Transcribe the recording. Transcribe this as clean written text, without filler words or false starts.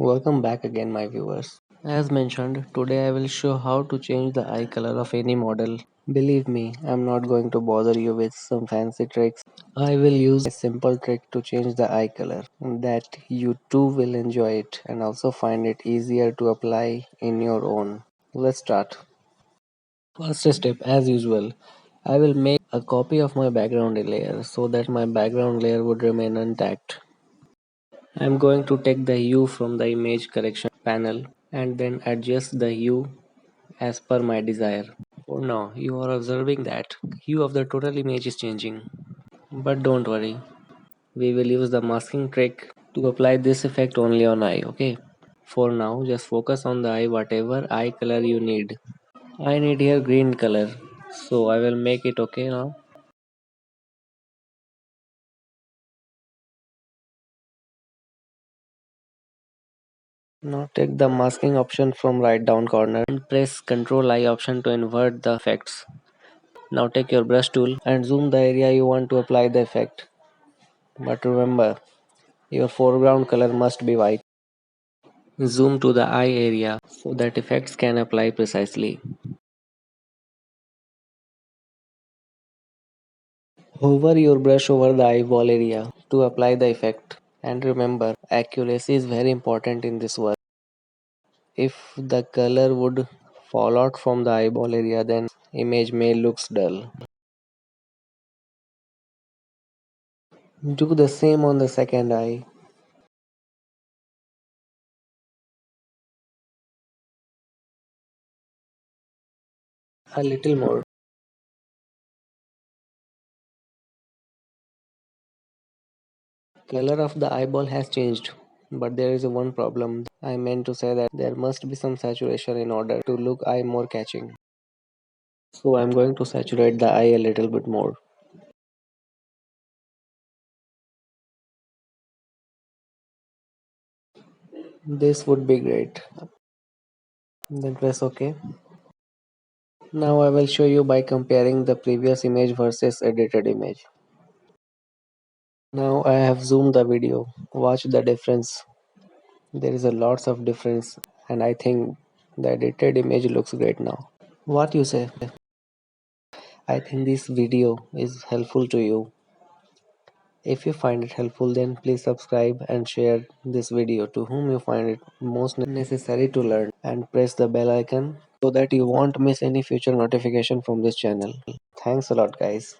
Welcome back again, my viewers. As mentioned, today I will show how to change the eye color of any model. Believe me, I'm not going to bother you with some fancy tricks. I will use a simple trick to change the eye color that you too will enjoy it and also find it easier to apply in your own. Let's start. First step, as usual, I will make a copy of my background layer so that my background layer would remain intact. I'm going to take the hue from the image correction panel and then adjust the hue as per my desire. For now, you are observing that hue of the total image is changing. But don't worry, we will use the masking trick to apply this effect only on eye, okay? For now, just focus on the eye, whatever eye color you need. I need here green color, so I will make it okay now. Now take the masking option from right down corner and press Ctrl I option to invert the effects. Now take your brush tool and zoom the area you want to apply the effect. But remember, your foreground color must be white. Zoom to the eye area so that effects can apply precisely. Hover your brush over the eyeball area to apply the effect. And remember, accuracy is very important in this work. If the color would fall out from the eyeball area, then image may looks dull. Do the same on the second eye. A little more. Color of the eyeball has changed, but there is one problem. I meant to say that there must be some saturation in order to look eye more catching. So I'm going to saturate the eye a little bit more. This would be great. Then press OK. Now I will show you by comparing the previous image versus edited image. Now I have zoomed the video. Watch the difference. There is a lots of difference and I think the edited image looks great now. What you say? I think this video is helpful to you. If you find it helpful, then please subscribe and share this video to whom you find it most necessary to learn, and press the bell icon so that you won't miss any future notification from this channel. Thanks a lot, guys.